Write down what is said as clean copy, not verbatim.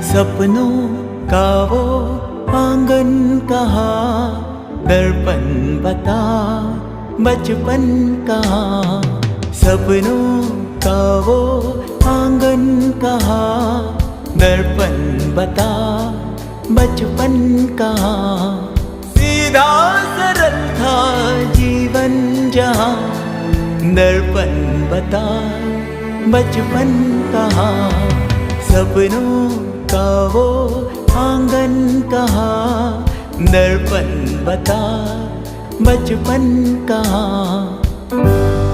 सपनों का वो आंगन कहाँ, दर्पण बता बचपन कहाँ। सपनों का वो आंगन कहाँ, दर्पण बता बचपन कहाँ। सीधा सरल था जीवन जहाँ, दर्पण बता बचपन कहाँ। सपनों का वो आंगन कहाँ, दर्पण बता बचपन कहाँ।